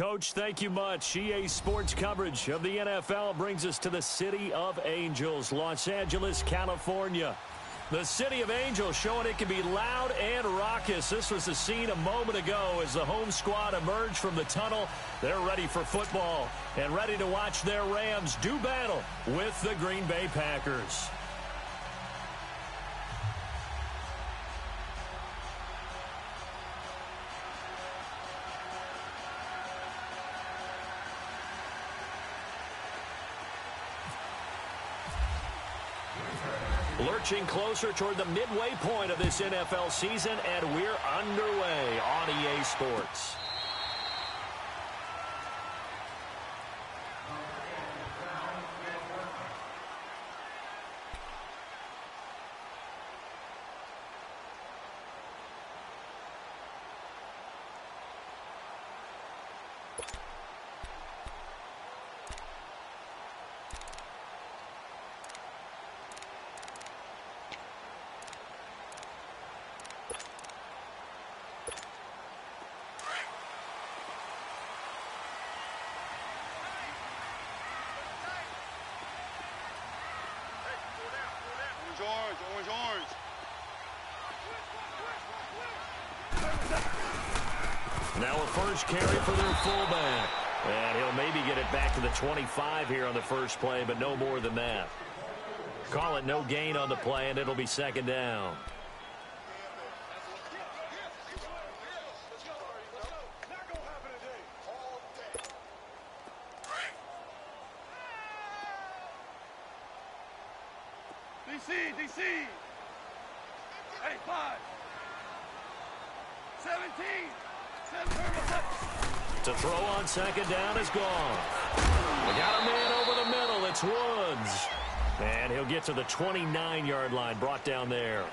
Coach, thank you much. EA Sports coverage of the NFL brings us to the City of Angels, Los Angeles, California. The City of Angels showing it can be loud and raucous. This was the scene a moment ago as the home squad emerged from the tunnel. They're ready for football and ready to watch their Rams do battle with the Green Bay Packers. Lurching closer toward the midway point of this NFL season, and we're underway on EA Sports. Orange. Now a first carry for their fullback. And he'll maybe get it back to the 25 here on the first play, but no more than that. Call it no gain on the play, and it'll be second down. DC. Hey, 5. 17. To throw on second down is gone. We got a man over the middle. It's Woods. And he'll get to the 29-yard line, brought down there.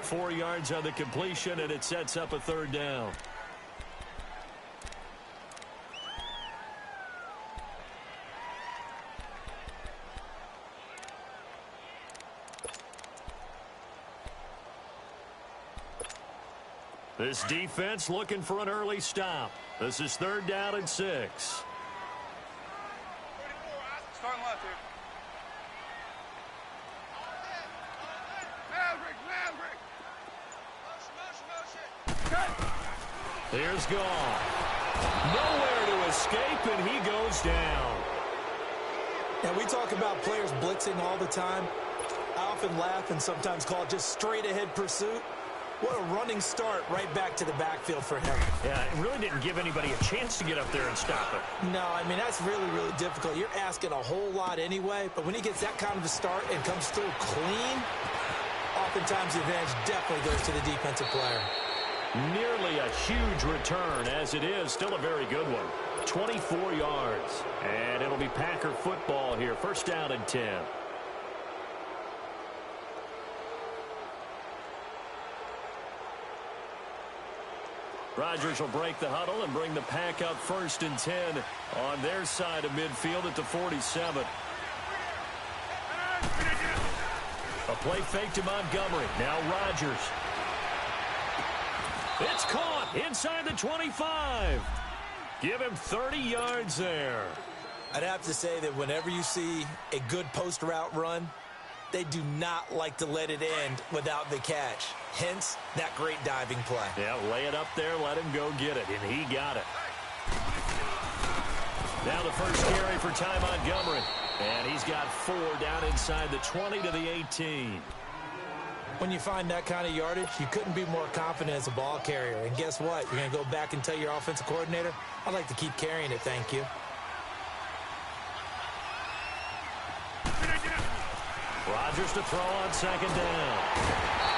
4 yards on the completion, and it sets up a third down. This defense looking for an early stop. This is third down and 6. Starting left here. Motion. Here's gone. Nowhere to escape, and he goes down. Now, we talk about players blitzing all the time. I often laugh and sometimes call it just straight-ahead pursuit. What a running start right back to the backfield for him. Yeah, it really didn't give anybody a chance to get up there and stop it. No, I mean, that's really, really difficult. You're asking a whole lot anyway, but when he gets that kind of a start and comes through clean, oftentimes the advantage definitely goes to the defensive player. Nearly a huge return, as it is still a very good one. 24 yards, and it'll be Packer football here. First down and 10. Rodgers will break the huddle and bring the Pack up first and 10 on their side of midfield at the 47. A play fake to Montgomery. Now Rodgers. It's caught inside the 25. Give him 30 yards there. I'd have to say that whenever you see a good post route run, they do not like to let it end without the catch. Hence, that great diving play. Yeah, lay it up there, let him go get it, and he got it. Now the first carry for Ty Montgomery. And he's got 4 down inside the 20 to the 18. When you find that kind of yardage, you couldn't be more confident as a ball carrier. And guess what? You're going to go back and tell your offensive coordinator, I'd like to keep carrying it, thank you. Rodgers to throw on second down.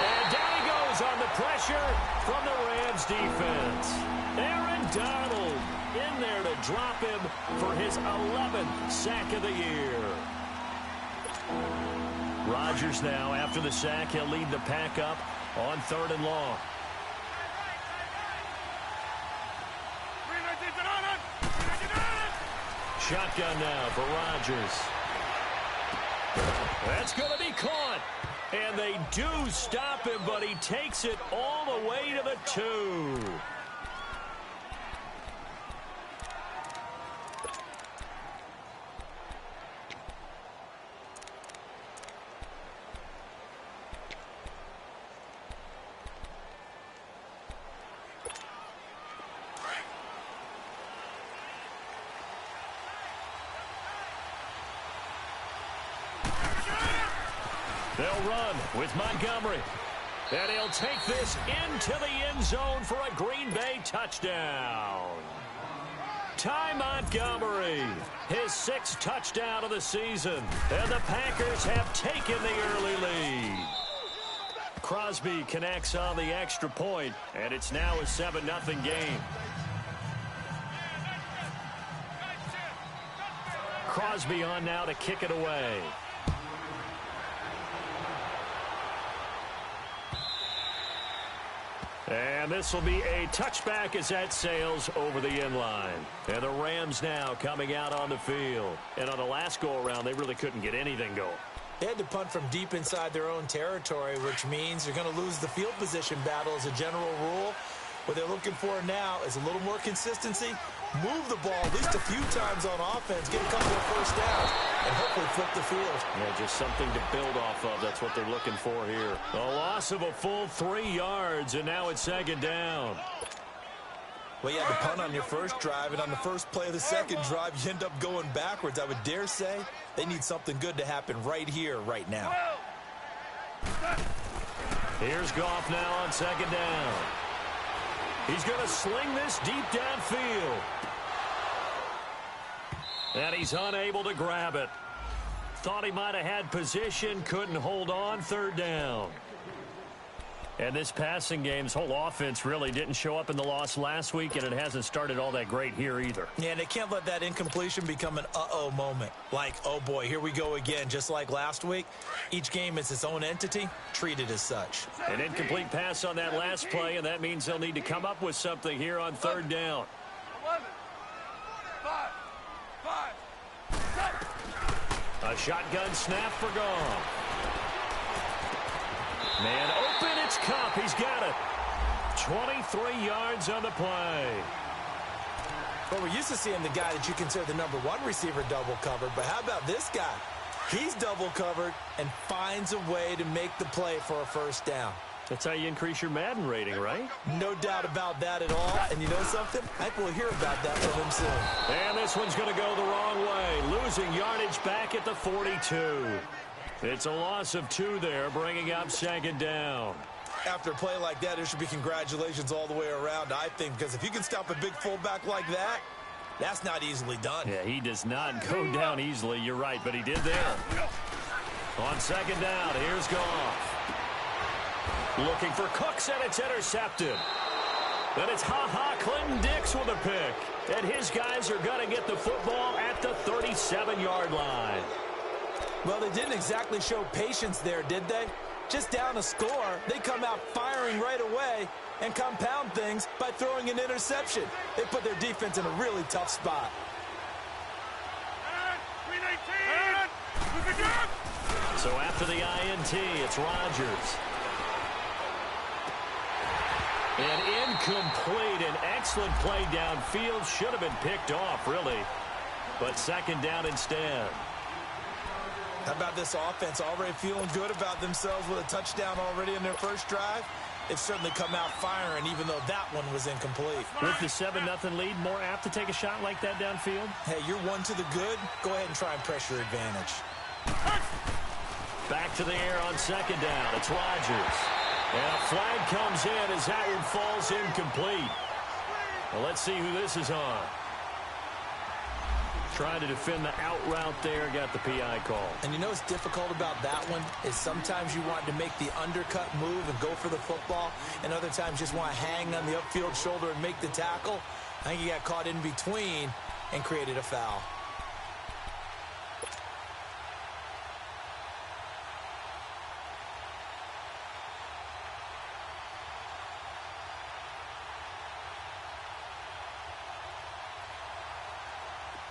And down he goes on the pressure from the Rams defense. Aaron Donald in there to drop him for his 11th sack of the year. Rodgers now, after the sack, he'll lead the Pack up on 3rd and long. Shotgun now for Rodgers. That's going to be caught. And they do stop him, but he takes it all the way to the 2. They'll run with Montgomery. And he'll take this into the end zone for a Green Bay touchdown. Ty Montgomery, his 6th touchdown of the season. And the Packers have taken the early lead. Crosby connects on the extra point, and it's now a 7-0 game. Crosby on now to kick it away. And this will be a touchback as that sails over the end line. And the Rams now coming out on the field. And on the last go-around, they really couldn't get anything going. They had to punt from deep inside their own territory, which means you're going to lose the field position battle as a general rule. What they're looking for now is a little more consistency. Move the ball at least a few times on offense, get a couple of first downs, and hopefully flip the field. Yeah, just something to build off of. That's what they're looking for here. A loss of a full 3 yards, and now it's 2nd down. Well, you had to punt on your first drive, and on the first play of the second drive, you end up going backwards. I would dare say they need something good to happen right here, right now. Here's Goff now on 2nd down. He's going to sling this deep downfield. And he's unable to grab it. Thought he might have had position, couldn't hold on, 3rd down. And this passing game's whole offense really didn't show up in the loss last week, and it hasn't started all that great here either. Yeah, and they can't let that incompletion become an uh-oh moment. Like, oh boy, here we go again, just like last week. Each game is its own entity, treated as such. An incomplete pass on that last play, and that means they'll need to come up with something here on 3rd down. 11, 5, 7. A shotgun snap for Goff. Man open, it's Cup. He's got it. 23 yards on the play. Well, we're used to seeing the guy that you consider the #1 receiver double covered, but how about this guy? He's double covered and finds a way to make the play for a first down. That's how you increase your Madden rating, right? No doubt about that at all. And you know something? I think we'll hear about that from him soon. And this one's going to go the wrong way. Losing yardage back at the 42. It's a loss of 2 there, bringing up 2nd down. After a play like that, there should be congratulations all the way around, I think, because if you can stop a big fullback like that, that's not easily done. Yeah, he does not go down easily. You're right, but he did there. On 2nd down, here's Goff. Looking for Cooks, and it's intercepted. Then it's Clinton Dix with a pick. And his guys are going to get the football at the 37-yard line. Well, they didn't exactly show patience there, did they? Just down a score, they come out firing right away and compound things by throwing an interception. They put their defense in a really tough spot. So after the INT, it's Rodgers. An incomplete, an excellent play downfield. Should have been picked off, really. But 2nd down instead. How about this offense already feeling good about themselves with a touchdown already in their first drive? They've certainly come out firing, even though that one was incomplete. With the 7-0 lead, more apt to take a shot like that downfield? Hey, you're one to the good. Go ahead and try and press your advantage. Back to the air on 2nd down. It's Rodgers. And a flag comes in as that one falls incomplete. Well, let's see who this is on. Trying to defend the out route there, got the PI call. And you know what's difficult about that one is sometimes you want to make the undercut move and go for the football, and other times just want to hang on the upfield shoulder and make the tackle. I think he got caught in between and created a foul.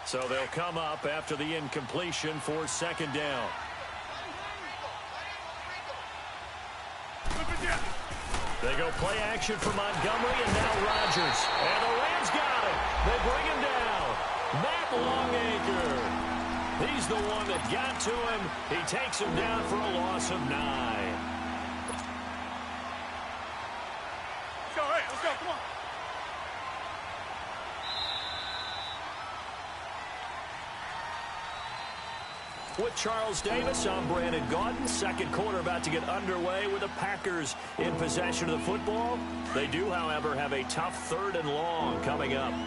So they'll come up after the incompletion for 2nd down. They go play action for Montgomery, and now Rodgers. And the Rams got it. They bring him down. Matt Longacre. He's the one that got to him. He takes him down for a loss of 9. Let's go, hey, let's go, come on. With Charles Davis, I'm Brandon Gaudin. Second quarter about to get underway with the Packers in possession of the football. They do, however, have a tough 3rd and long coming up. Here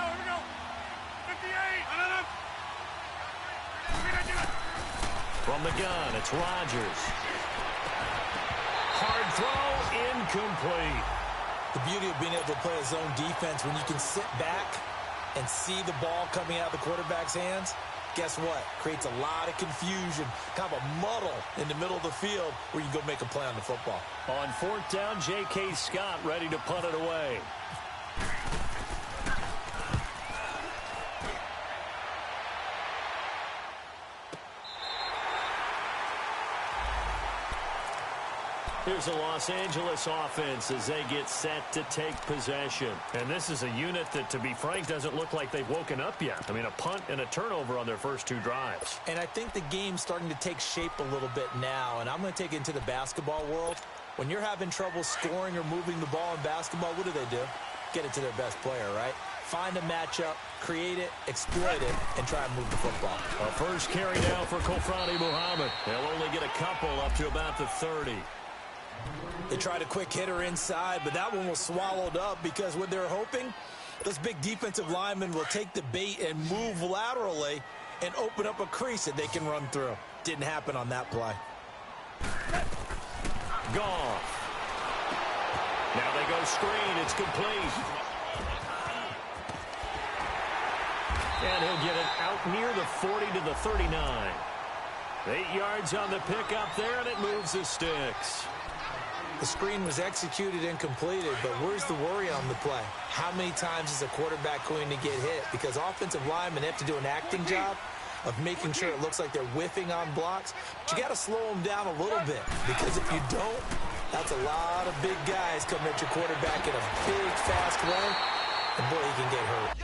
we go. 58. From the gun, it's Rodgers. Hard throw, incomplete. The beauty of being able to play a zone defense when you can sit back and see the ball coming out of the quarterback's hands, guess what? Creates a lot of confusion, kind of a muddle in the middle of the field where you can go make a play on the football. On 4th down, WK8 Scott ready to punt it away. Here's the Los Angeles offense as they get set to take possession. And this is a unit that, to be frank, doesn't look like they've woken up yet. I mean, a punt and a turnover on their first 2 drives. And I think the game's starting to take shape a little bit now, and I'm going to take it into the basketball world. When you're having trouble scoring or moving the ball in basketball, what do? Get it to their best player, right? Find a matchup, create it, exploit it, and try and move the football. A first carry now for Kofrani Muhammad. They'll only get a couple up to about the 30. They tried a quick hitter inside, but that one was swallowed up because what they're hoping, those big defensive linemen will take the bait and move laterally and open up a crease that they can run through. Didn't happen on that play. Goff. Now they go screen. It's complete. And he'll get it out near the 40 to the 39. 8 yards on the pickup there, and it moves the sticks. The screen was executed and completed, but where's the worry on the play? How many times is a quarterback going to get hit? Because offensive linemen have to do an acting job of making sure it looks like they're whiffing on blocks. But you got to slow them down a little bit, because if you don't, that's a lot of big guys coming at your quarterback in a big, fast way, and boy, he can get hurt.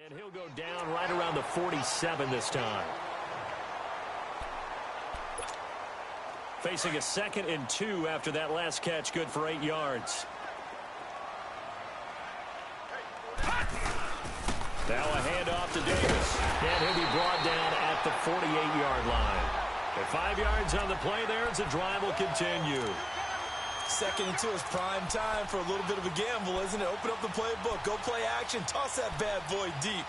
And he'll go down right around the 47 this time. Facing a 2nd and 2 after that last catch, good for 8 yards. Now a handoff to Davis. And he'll be brought down at the 48-yard line. With 5 yards on the play there, as the drive will continue. 2nd and 2 is prime time for a little bit of a gamble, isn't it? Open up the playbook, go play action, toss that bad boy deep.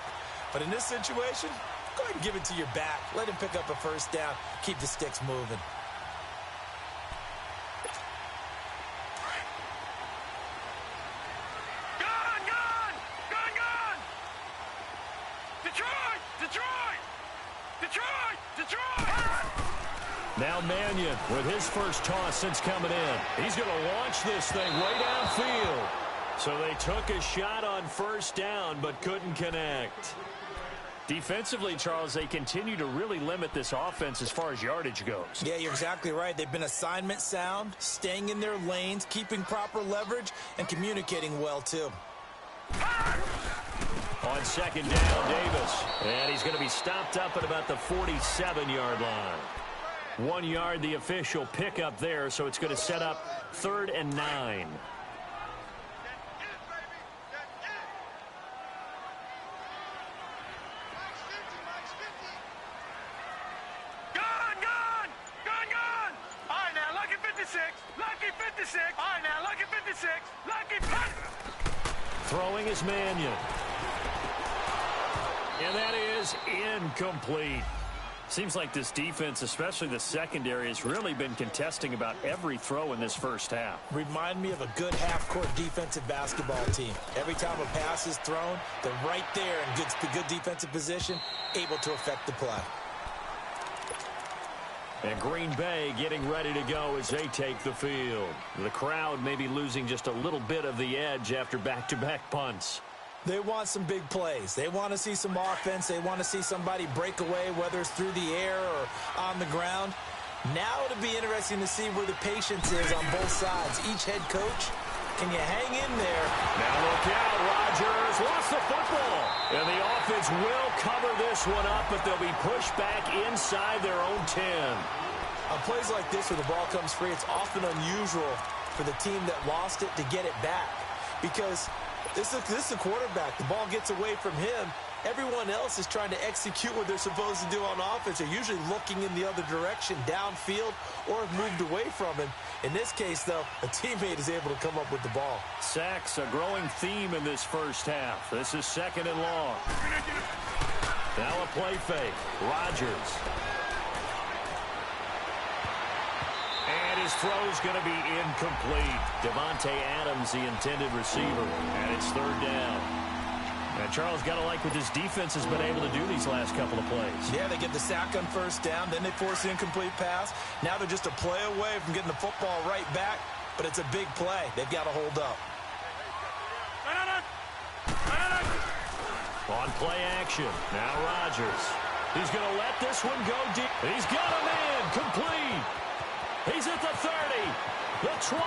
But in this situation, go ahead and give it to your back. Let him pick up a first down, keep the sticks moving. Now Mannion with his first toss since coming in. He's going to launch this thing way downfield. So they took a shot on first down but couldn't connect. Defensively, Charles, they continue to really limit this offense as far as yardage goes. Yeah, you're exactly right. They've been assignment sound, staying in their lanes, keeping proper leverage, and communicating well, too. On 2nd down, Davis. And he's going to be stopped up at about the 47-yard line. 1 yard, the official pickup there, so it's going to set up 3rd and 9. Throwing is Mannion. And that is incomplete. Seems like this defense, especially the secondary, has really been contesting about every throw in this first half. Remind me of a good half-court defensive basketball team. Every time a pass is thrown, they're right there in good defensive position, able to affect the play. And Green Bay getting ready to go as they take the field. The crowd may be losing just a little bit of the edge after back-to-back punts. They want some big plays. They want to see some offense. They want to see somebody break away, whether it's through the air or on the ground. Now it'll be interesting to see where the patience is on both sides. Each head coach Can you hang in there? Now look out, Rodgers lost the football. And the offense will cover this one up, but they'll be pushed back inside their own 10. On plays like this where the ball comes free, it's often unusual for the team that lost it to get it back. Because this is a quarterback. The ball gets away from him. Everyone else is trying to execute what they're supposed to do on offense. They're usually looking in the other direction, downfield, or have moved away from him. In this case, though, a teammate is able to come up with the ball. Sacks, a growing theme in this first half. This is 2nd and long. Now a play fake. Rodgers. And his throw's going to be incomplete. Davante Adams, the intended receiver. And it's 3rd down. And Charles, got to like what this defense has been able to do these last couple of plays. Yeah, they get the sack on 1st down, then they force the incomplete pass. Now they're just a play away from getting the football right back, but it's a big play. They've got to hold up. On play action, now Rodgers. He's going to let this one go deep. He's got a man, complete. He's at the 30, the 20.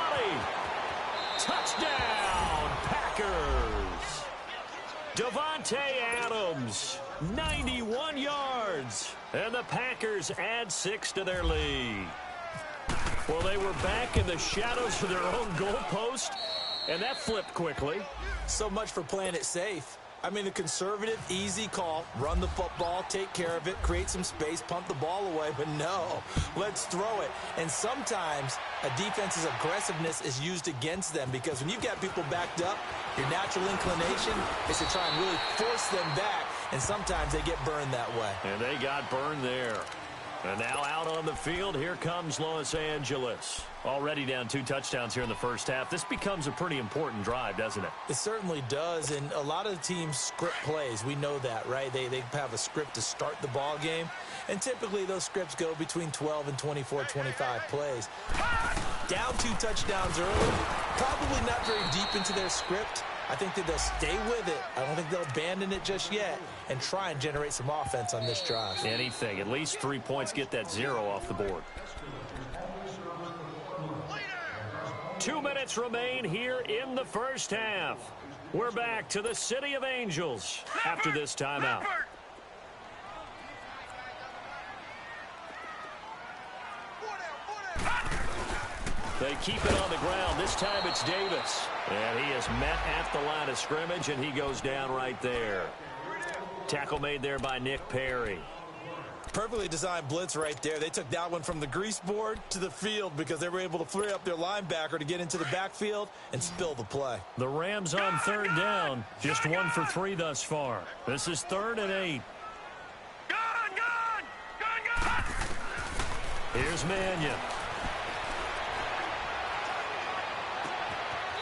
Touchdown, Packers. Davante Adams, 91 yards. And the Packers add 6 to their lead. Well, they were back in the shadows of their own goalpost, and that flipped quickly. So much for playing it safe. I mean, the conservative, easy call, run the football, take care of it, create some space, pump the ball away, but no, let's throw it. And sometimes a defense's aggressiveness is used against them because when you've got people backed up, your natural inclination is to try and really force them back, and sometimes they get burned that way. And they got burned there. And now out on the field, here comes Los Angeles. Already down 2 touchdowns here in the first half. This becomes a pretty important drive, doesn't it? It certainly does, and a lot of the teams script plays. We know that, right? They have a script to start the ball game, and typically those scripts go between 12 and 24, 25 plays. Down 2 touchdowns early, probably not very deep into their script. I think that they'll stay with it. I don't think they'll abandon it just yet and try and generate some offense on this drive. Anything. At least 3 points, get that 0 off the board. 2 minutes remain here in the first half. We're back to the City of Angels after this timeout. They keep it on the ground. This time it's Davis. And he is met at the line of scrimmage, and he goes down right there. Tackle made there by Nick Perry. Perfectly designed blitz right there. They took that one from the grease board to the field because they were able to free up their linebacker to get into the backfield and spill the play. The Rams on 3rd down. Just 1 for 3 thus far. This is 3rd and 8. Gone! Here's Mannion.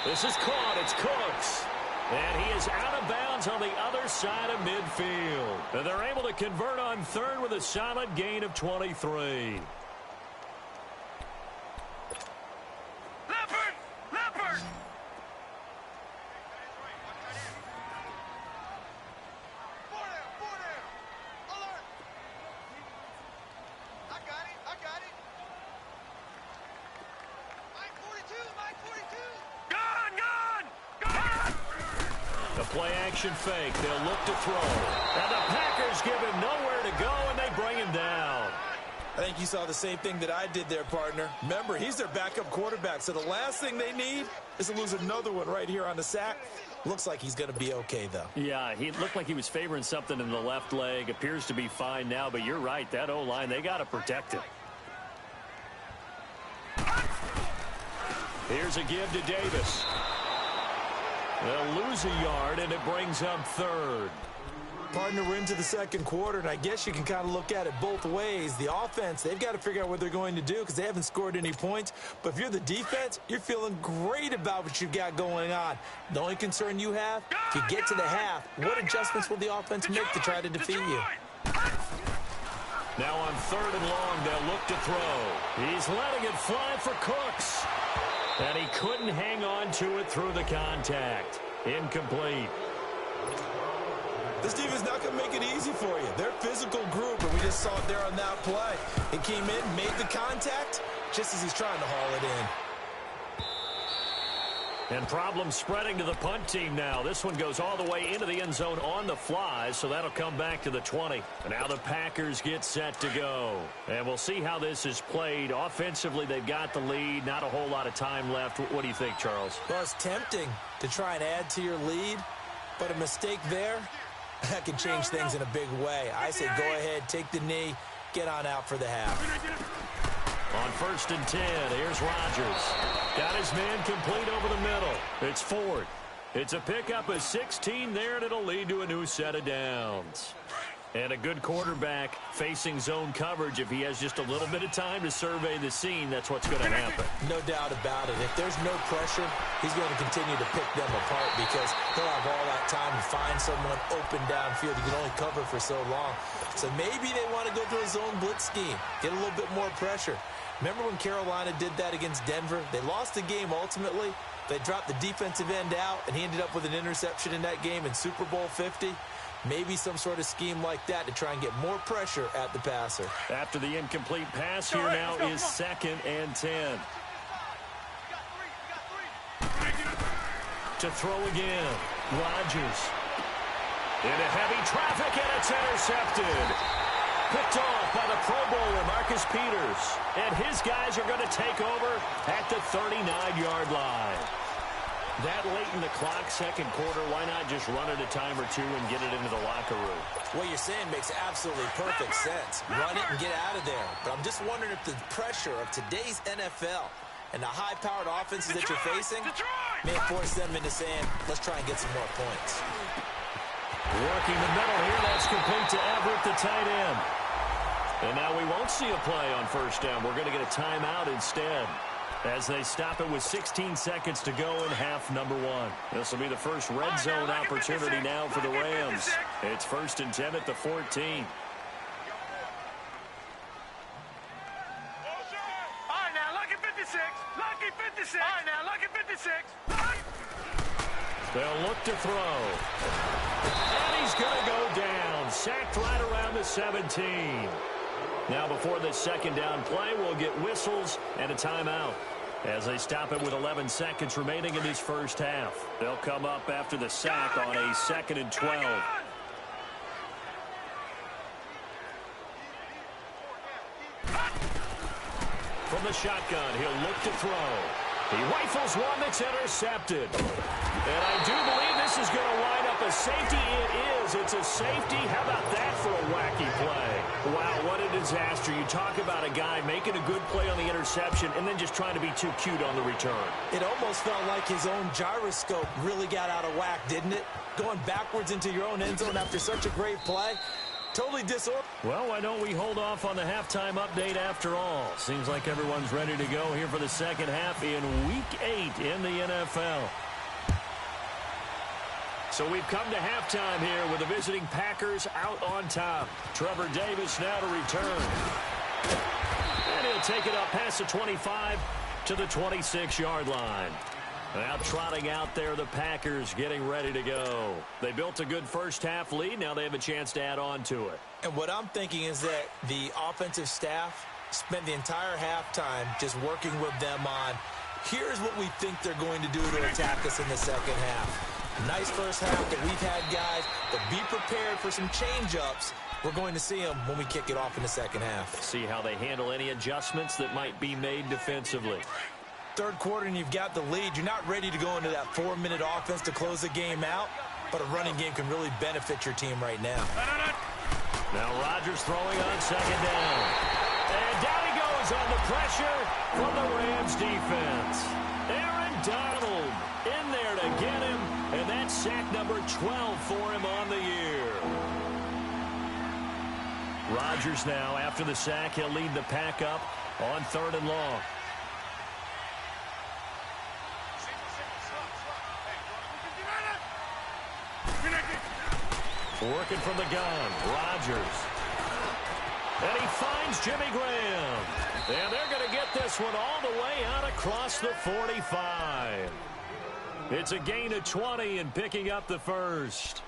This is caught. It's Cooks. And he is out of bounds on the other side of midfield. And they're able to convert on 3rd with a solid gain of 23. Leopard! Four down! Alert! I got it! Mike 42! Gone! The play-action fake. They'll look to throw. And the Packers give him nowhere to go, and they bring him down. I think you saw the same thing that I did there, partner. Remember, he's their backup quarterback, so the last thing they need is to lose another one right here on the sack. Looks like he's going to be okay, though. Yeah, he looked like he was favoring something in the left leg. Appears to be fine now, but you're right. That O-line, they got to protect him. Here's a give to Davis. They'll lose a yard, and it brings up 3rd. Partner, we're into the 2nd quarter, and I guess you can kind of look at it both ways. The offense, they've got to figure out what they're going to do because they haven't scored any points. But if you're the defense, you're feeling great about what you've got going on. The only concern you have, if you get to the half, what adjustments will the offense make to try to defeat you? Now on 3rd and long, they'll look to throw. He's letting it fly for Cooks. And he couldn't hang on to it through the contact. Incomplete. This defense is not going to make it easy for you. They're a physical group, and we just saw it there on that play. He came in, made the contact, just as he's trying to haul it in. And problems spreading to the punt team now. This one goes all the way into the end zone on the fly, so that'll come back to the 20. And now the Packers get set to go. And we'll see how this is played. Offensively, they've got the lead. Not a whole lot of time left. What do you think, Charles? Well, it's tempting to try and add to your lead, but a mistake there, that can change things in a big way. I say go ahead, take the knee, get on out for the half. On 1st and 10, here's Rodgers. Got his man complete over the middle. It's Ford. It's a pickup of 16 there, and it'll lead to a new set of downs. And a good quarterback facing zone coverage. If he has just a little bit of time to survey the scene, that's what's going to happen. No doubt about it. If there's no pressure, he's going to continue to pick them apart because he'll have all that time to find someone open downfield. He can only cover for so long. So maybe they want to go to a zone blitz scheme, get a little bit more pressure. Remember when Carolina did that against Denver? They lost the game ultimately. They dropped the defensive end out, and he ended up with an interception in that game in Super Bowl 50. Maybe some sort of scheme like that to try and get more pressure at the passer. After the incomplete pass, here now is 2nd and 10. To throw again, Rodgers. Into heavy traffic, and it's intercepted. Picked off by the Pro Bowler, Marcus Peters. And his guys are going to take over at the 39-yard line. That late in the clock, second quarter, why not just run it a time or two and get it into the locker room? What you're saying makes absolutely perfect sense. Run it and get out of there. But I'm just wondering if the pressure of today's NFL and the high-powered offenses that you're facing may force them into saying, let's try and get some more points. Working the middle here, that's complete to Everett, the tight end. And now we won't see a play on 1st down. We're going to get a timeout instead, as they stop it with 16 seconds to go in half number 1. This will be the first red zone opportunity now for the Rams. It's 1st and 10 at the 14. All right, now, lucky 56. Lucky 56. All right, now, lucky 56. They'll look to throw. And he's going to go down. Sacked right around the 17. Now before this second down play, we'll get whistles and a timeout as they stop it with 11 seconds remaining in this first half. They'll come up after the sack on a 2nd and 12. From the shotgun, he'll look to throw. He rifles one that's intercepted. And I do believe this is going to wind up a safety. It is. It's a safety. How about that for a wacky play? Wow, what a disaster. You talk about a guy making a good play on the interception and then just trying to be too cute on the return. It almost felt like his own gyroscope really got out of whack, didn't it? Going backwards into your own end zone after such a great play. Totally disorganized. Well, why don't we hold off on the halftime update after all? Seems like everyone's ready to go here for the second half in Week 8 in the NFL. So we've come to halftime here with the visiting Packers out on top. Trevor Davis now to return. And he'll take it up past the 25 to the 26-yard line. Now trotting out there, the Packers getting ready to go. They built a good first half lead. Now they have a chance to add on to it. And what I'm thinking is that the offensive staff spent the entire halftime just working with them on, here's what we think they're going to do to attack us in the second half. Nice first half that we've had, guys, but be prepared for some change-ups. We're going to see them when we kick it off in the second half. See how they handle any adjustments that might be made defensively. Third quarter and you've got the lead. You're not ready to go into that 4-minute offense to close the game out, but a running game can really benefit your team right now. Now Rodgers throwing on second down. And down he goes on the pressure from the Rams defense. Aaron Donald in there to get him, and that's sack number 12 for him on the year. Rodgers now, after the sack, he'll lead the pack up on 3rd and long. Working from the gun, Rodgers. And he finds Jimmy Graham. And they're going to get this one all the way out across the 45. It's a gain of 20 and picking up the first.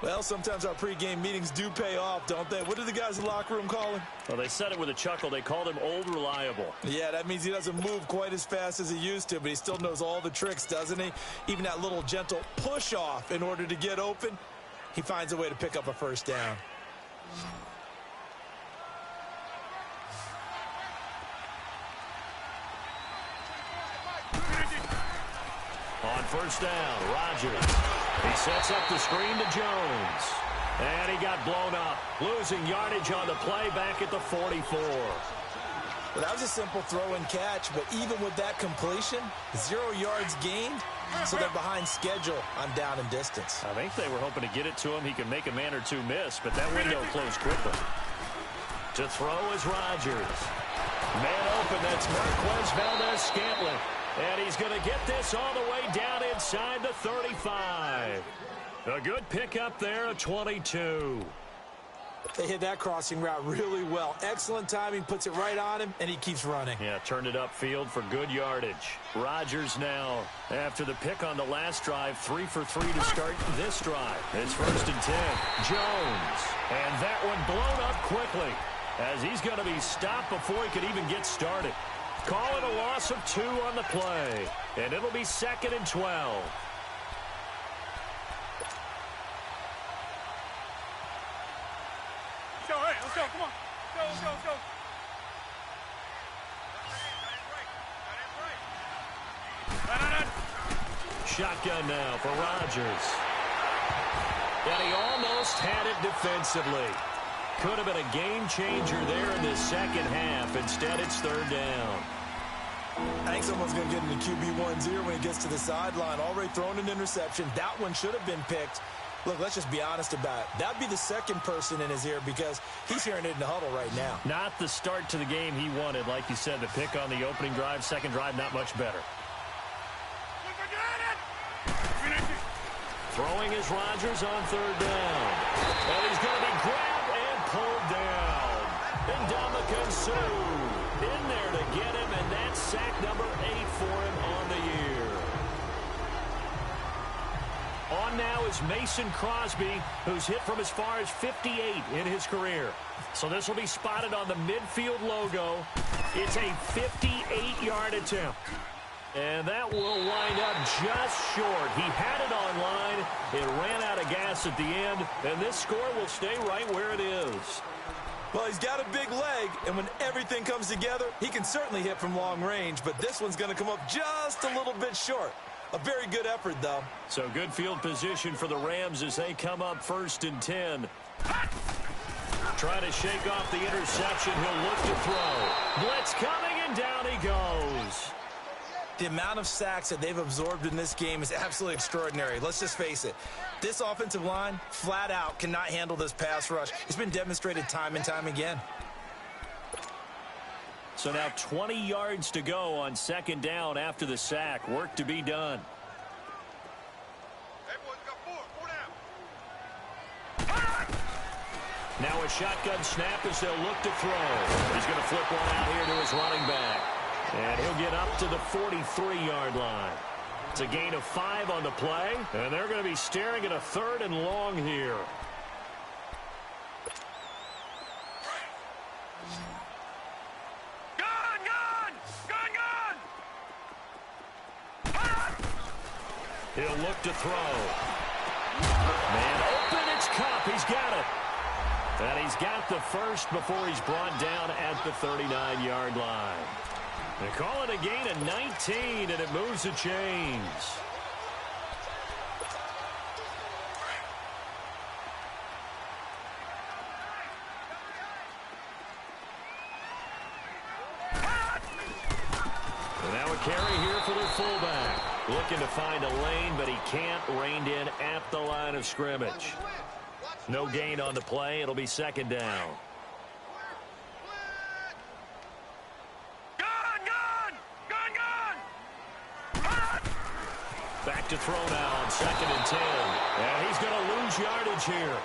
Well, sometimes our pregame meetings do pay off, don't they? What do the guys in the locker room call him? Well, they said it with a chuckle. They called him Old Reliable. Yeah, that means he doesn't move quite as fast as he used to, but he still knows all the tricks, doesn't he? Even that little gentle push-off in order to get open, he finds a way to pick up a first down. On first down, Rodgers. He sets up the screen to Jones. And he got blown up, losing yardage on the play back at the 44. Well, that was a simple throw and catch, but even with that completion, 0 yards gained, so they're behind schedule on down and distance. I think they were hoping to get it to him. He could make a man or two miss, but that window closed quickly. To throw is Rodgers. Man open, that's Marquez Valdez-Scantling. And he's going to get this all the way down inside the 35. A good pickup there at 22. They hit that crossing route really well. Excellent timing, puts it right on him, and he keeps running. Yeah, turned it upfield for good yardage. Rodgers now, after the pick on the last drive, 3 for 3 to start this drive. It's first and 10. Jones. And that one blown up quickly, as he's going to be stopped before he could even get started. Call it a loss of 2 on the play, and it'll be 2nd and 12. Let's go, come on. Let's go. Shotgun now for Rodgers. And he almost had it defensively. Could have been a game changer there in the second half. Instead, it's third down. I think someone's going to get into QB1's ear when he gets to the sideline. Already thrown an interception. That one should have been picked. Look, let's just be honest about it. That'd be the second person in his ear because he's hearing it in the huddle right now. Not the start to the game he wanted. Like you said, the pick on the opening drive, second drive, not much better. Throwing is Rodgers on third down. And he's going to be grabbed and pulled down. And Ndamukong Suh in there to get him, and that's sack number 8 for him on the year. On now is Mason Crosby, who's hit from as far as 58 in his career. So this will be spotted on the midfield logo. It's a 58-yard attempt. And that will wind up just short. He had it on line. It ran out of gas at the end, and this score will stay right where it is. Well, he's got a big leg, and when everything comes together, he can certainly hit from long range, but this one's going to come up just a little bit short. A very good effort, though. So good field position for the Rams as they come up first and 10. Trying to shake off the interception. He'll look to throw. Blitz coming, and down he goes. The amount of sacks that they've absorbed in this game is absolutely extraordinary. Let's just face it. This offensive line, flat out, cannot handle this pass rush. It's been demonstrated time and time again. So now 20 yards to go on second down after the sack. Work to be done. Hey, boys, we got 4 down. Now a shotgun snap as they'll look to throw. He's going to flip one out here to his running back. And he'll get up to the 43-yard line. It's a gain of 5 on the play, and they're going to be staring at a 3rd and long here. He'll look to throw. Man open, it's Cup. He's got it. And he's got the first before he's brought down at the 39-yard line. They call it a gain of 19, and it moves the chains. And now a carry here for their fullback. Looking to find a lane, but he can't. Reined in at the line of scrimmage. No gain on the play. It'll be second down. Back to throw now on 2nd and 10. And he's going to lose yardage here,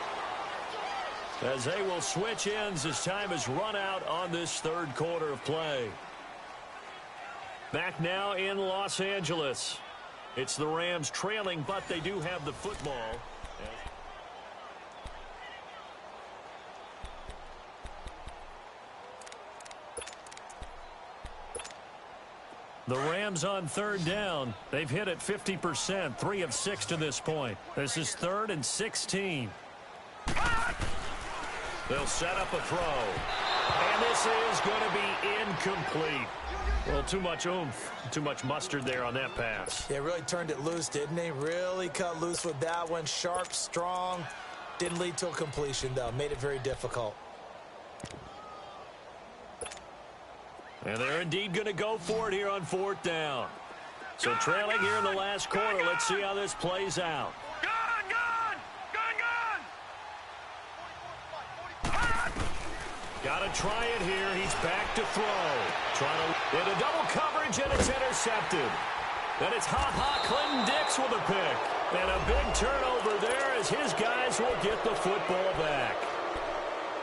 as they will switch ends as time has run out on this third quarter of play. Back now in Los Angeles. It's the Rams trailing, but they do have the football. The Rams on third down. They've hit it 50%, 3 of 6 to this point. This is 3rd and 16. They'll set up a throw. And this is going to be incomplete. Well, too much oomph, too much mustard there on that pass. They really turned it loose, didn't they? Really cut loose with that one. Sharp, strong. Didn't lead to a completion, though. Made it very difficult. And they're indeed going to go for it here on 4th down. So trailing here in the last quarter. Let's see how this plays out. Got to try it here. He's back to throw. Trying to into double coverage, and it's intercepted. Then it's Clinton Dix with a pick. And a big turnover there as his guys will get the football back.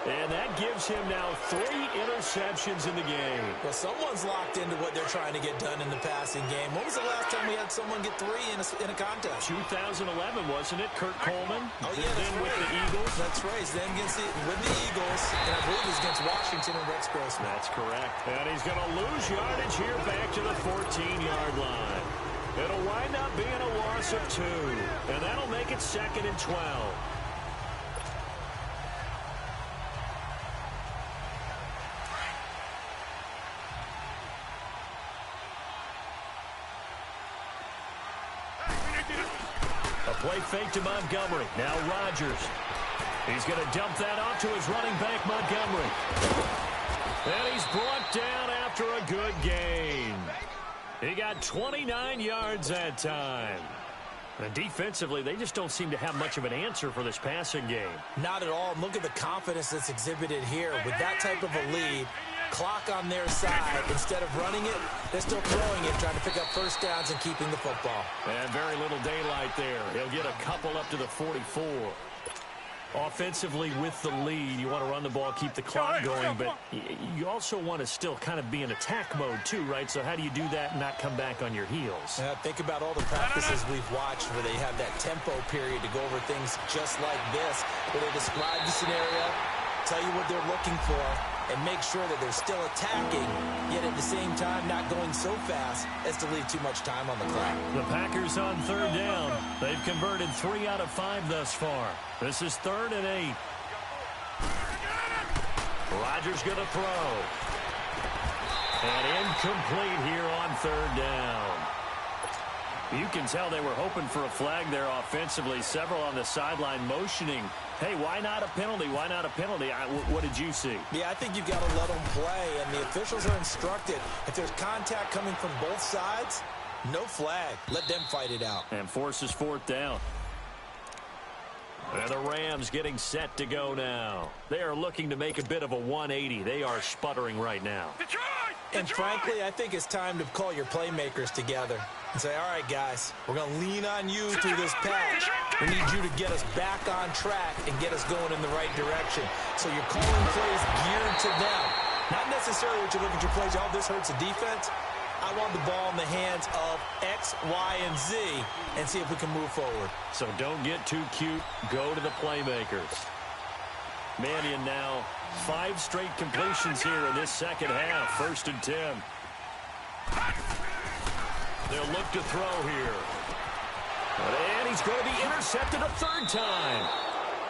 And that gives him now 3 interceptions in the game. Well, someone's locked into what they're trying to get done in the passing game. When was the last time we had someone get 3 in a contest? 2011, wasn't it? Kurt Coleman. Oh, yeah, that's then right. with the Eagles. That's right. Then with the Eagles, and I believe it was against Washington and Rex Grossman. That's correct. And he's going to lose yardage here back to the 14-yard line. It'll wind up being a loss of 2. And that'll make it 2nd and 12. Play fake to Montgomery. Now Rodgers. He's going to dump that off to his running back, Montgomery. And he's brought down after a good gain. He got 29 yards that time. And defensively, they just don't seem to have much of an answer for this passing game. Not at all. And look at the confidence that's exhibited here. With that type of a lead, clock on their side, instead of running it, they're still throwing it, trying to pick up first downs and keeping the football. And very little daylight there. He'll get a couple up to the 44. Offensively with the lead, you want to run the ball, keep the clock going, but you also want to still kind of be in attack mode too, right? So how do you do that and not come back on your heels? Think about all the practices we've watched where they have that tempo period to go over things just like this, where they describe the scenario, tell you what they're looking for, and make sure that they're still attacking, yet at the same time not going so fast as to leave too much time on the clock. The Packers on third down. They've converted 3 out of 5 thus far. This is 3rd and 8. Rodgers going to throw. And incomplete here on 3rd down. You can tell they were hoping for a flag there offensively. Several on the sideline motioning. Hey, why not a penalty? Why not a penalty? What did you see? Yeah, I think you've got to let them play, and the officials are instructed. If there's contact coming from both sides, no flag. Let them fight it out. And forces 4th down. And the Rams getting set to go now. They are looking to make a bit of a 180. They are sputtering right now. And frankly, I think it's time to call your playmakers together and say, all right, guys, we're going to lean on you through this patch. We need you to get us back on track and get us going in the right direction. So you're calling plays geared to them. Not necessarily what you look at your plays, oh, this hurts the defense. I want the ball in the hands of X, Y, and Z and see if we can move forward. So don't get too cute. Go to the playmakers. Mannion now 5 straight completions here in this second half. 1st and 10. They'll look to throw here. And he's going to be intercepted a 3rd time.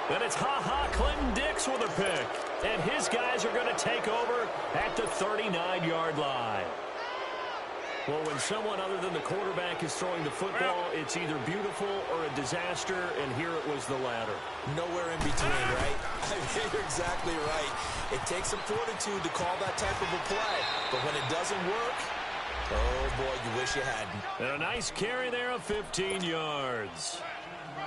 Then it's Clinton Dix with a pick. And his guys are going to take over at the 39-yard line. Well, when someone other than the quarterback is throwing the football, it's either beautiful or a disaster, and here it was the latter. Nowhere in between, right? I think you're exactly right. It takes some fortitude to call that type of a play, but when it doesn't work, oh, boy, you wish you hadn't. And a nice carry there of 15 yards.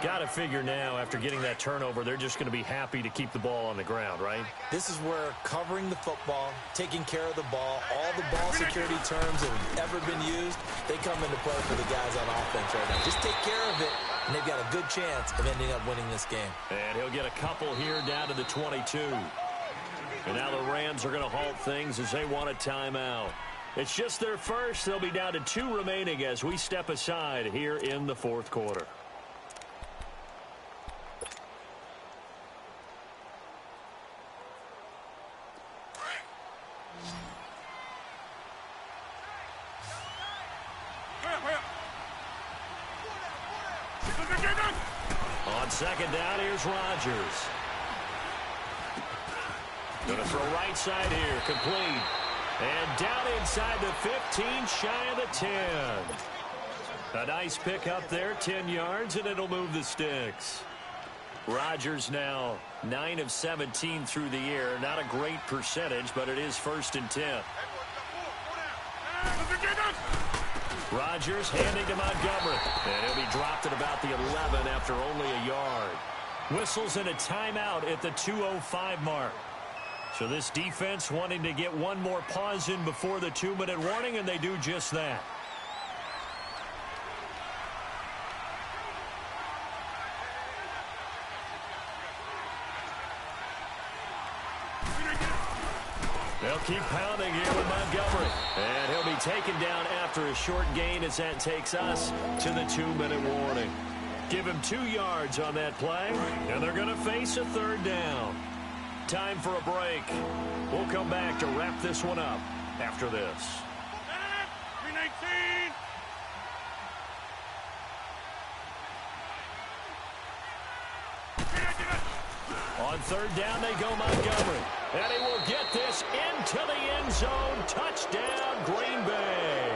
Got to figure now, after getting that turnover, they're just going to be happy to keep the ball on the ground, right? This is where covering the football, taking care of the ball, all the ball security terms that have ever been used, they come into play for the guys on offense right now. Just take care of it, and they've got a good chance of ending up winning this game. And he'll get a couple here down to the 22. And now the Rams are going to halt things as they want a timeout. It's just their first. They'll be down to 2 remaining as we step aside here in the 4th quarter. On second down, here's Rodgers. Going to throw right side here, complete. And down inside the 15, shy of the 10. A nice pick up there, 10 yards, and it'll move the sticks. Rodgers now 9 of 17 through the air. Not a great percentage, but it is 1st and 10. Rodgers handing to Montgomery. And he'll be dropped at about the 11 after only a yard. Whistles and a timeout at the 2:05 mark. So this defense wanting to get one more pause in before the 2-minute warning, and they do just that. They'll keep pounding here with Montgomery. And he'll be taken down after a short gain as that takes us to the 2-minute warning. Give him 2 yards on that play, and they're going to face a 3rd down. Time for a break. We'll come back to wrap this one up after this. 319. On 3rd down, they go Montgomery. And he will get this into the end zone. Touchdown, Green Bay.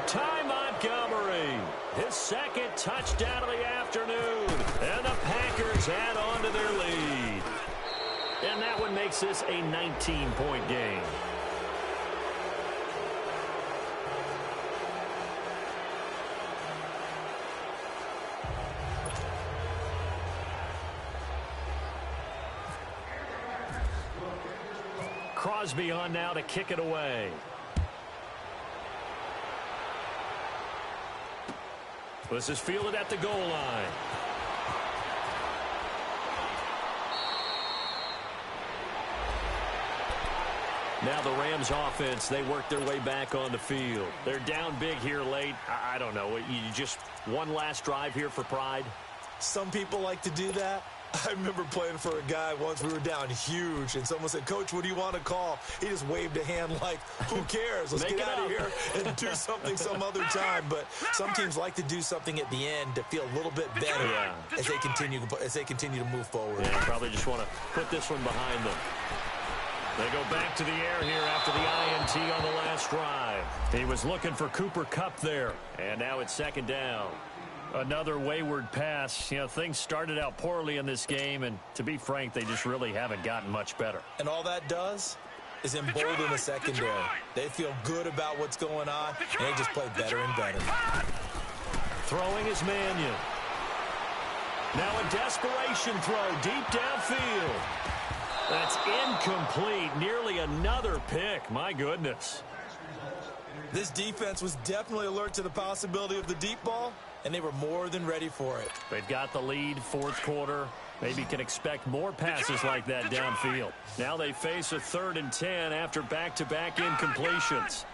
Ty Montgomery, his 2nd touchdown of the afternoon. And the Packers add on to their lead. And that one makes this a 19-point game. Crosby on now to kick it away. This is fielded at the goal line. Now the Rams offense, they work their way back on the field. They're down big here late. I don't know. You just one last drive here for pride? Some people like to do that. I remember playing for a guy once. We were down huge, and someone said, "Coach, what do you want to call?" He just waved a hand like, who cares? Let's get out of here and do something some other time. But some teams like to do something at the end to feel a little bit better as they continue to move forward. Yeah, probably just want to put this one behind them. They go back to the air here after the INT on the last drive. He was looking for Cooper Kupp there, and now it's 2nd down. Another wayward pass. You know, things started out poorly in this game, and to be frank, they just really haven't gotten much better. And all that does is embolden the secondary. They feel good about what's going on, and they just play better and better. Throwing is Mannion. Now a desperation throw deep downfield. That's incomplete. Nearly another pick. My goodness. This defense was definitely alert to the possibility of the deep ball, and they were more than ready for it. They've got the lead, 4th quarter. Maybe can expect more passes like that downfield. Now they face a 3rd and 10 after back-to-back incompletions.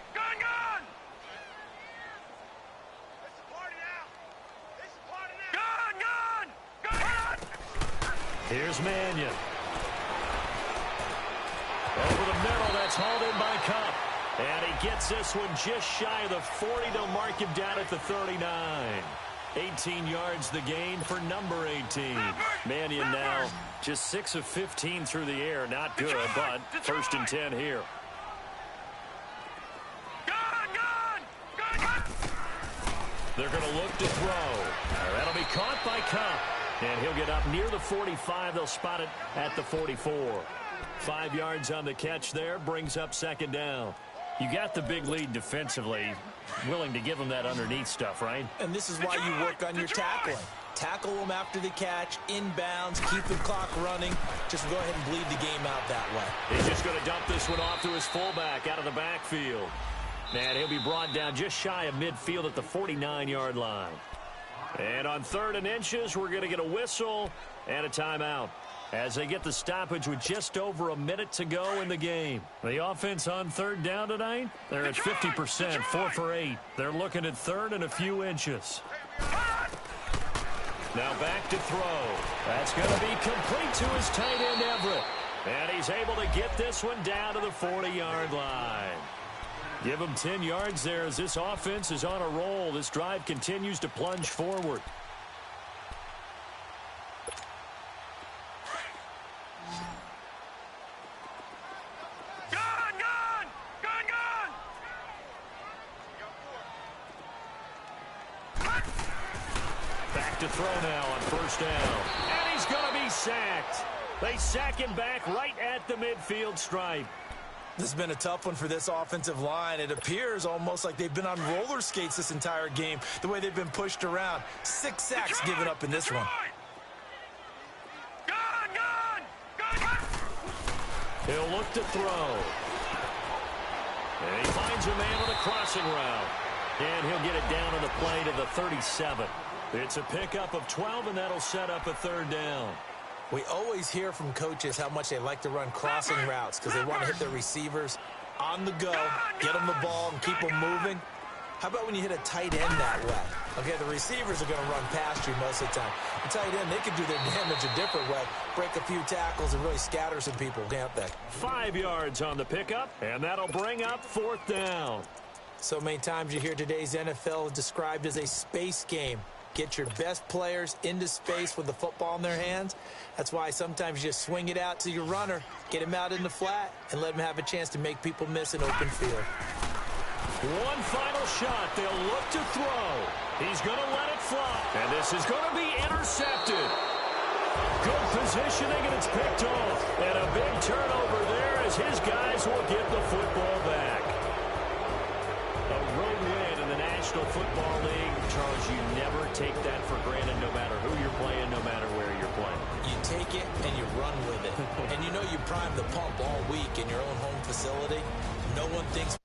Here's Mannion. Over the middle, that's hauled in by Kupp. And he gets this one just shy of the 40. They'll mark him down at the 39. 18 yards the gain for number 18. Mannion now just 6 of 15 through the air. Not good, but 1st and 10 here. They're going to look to throw. That'll be caught by Kupp. And he'll get up near the 45. They'll spot it at the 44. 5 yards on the catch there. Brings up 2nd down. You got the big lead defensively. Willing to give them that underneath stuff, right? And this is why you work on your tackling. Tackle them after the catch, inbounds, keep the clock running. Just go ahead and bleed the game out that way. He's just going to dump this one off to his fullback out of the backfield. And he'll be brought down just shy of midfield at the 49-yard line. And on 3rd and inches, we're going to get a whistle and a timeout as they get the stoppage with just over a minute to go in the game. The offense on 3rd down tonight, they're at 50%, 4 for 8. They're looking at 3rd and a few inches. Now back to throw. That's going to be complete to his tight end, Everett. And he's able to get this one down to the 40-yard line. Give him 10 yards there as this offense is on a roll. This drive continues to plunge forward. back to throw now on first down. And he's going to be sacked. They sack him back right at the midfield stripe. This has been a tough one for this offensive line. It appears almost like they've been on roller skates this entire game, the way they've been pushed around. 6 sacks given up in this one. He'll look to throw. And he finds a man on a crossing route. And he'll get it down on the play to the 37. It's a pickup of 12, and that'll set up a third down. We always hear from coaches how much they like to run crossing routes because they want to hit their receivers on the go, get them the ball, and keep them moving. How about when you hit a tight end that way? Okay, the receivers are going to run past you most of the time. The tight end, they can do their damage a different way, break a few tackles and really scatter some people, can't they? 5 yards on the pickup, and that'll bring up fourth down. So many times you hear today's NFL described as a space game. Get your best players into space with the football in their hands. That's why sometimes you just swing it out to your runner, get him out in the flat, and let him have a chance to make people miss an open field. One final shot. They'll look to throw. He's going to let it fly. And this is going to be intercepted. Good positioning, and it's picked off. And a big turnover there as his guys will get the football back. A road win in the National Football League. Charles, you never take that for granted no matter who you're playing, no matter where you're playing. You take it and you run with it. And you know you prime the pump all week in your own home facility. No one thinks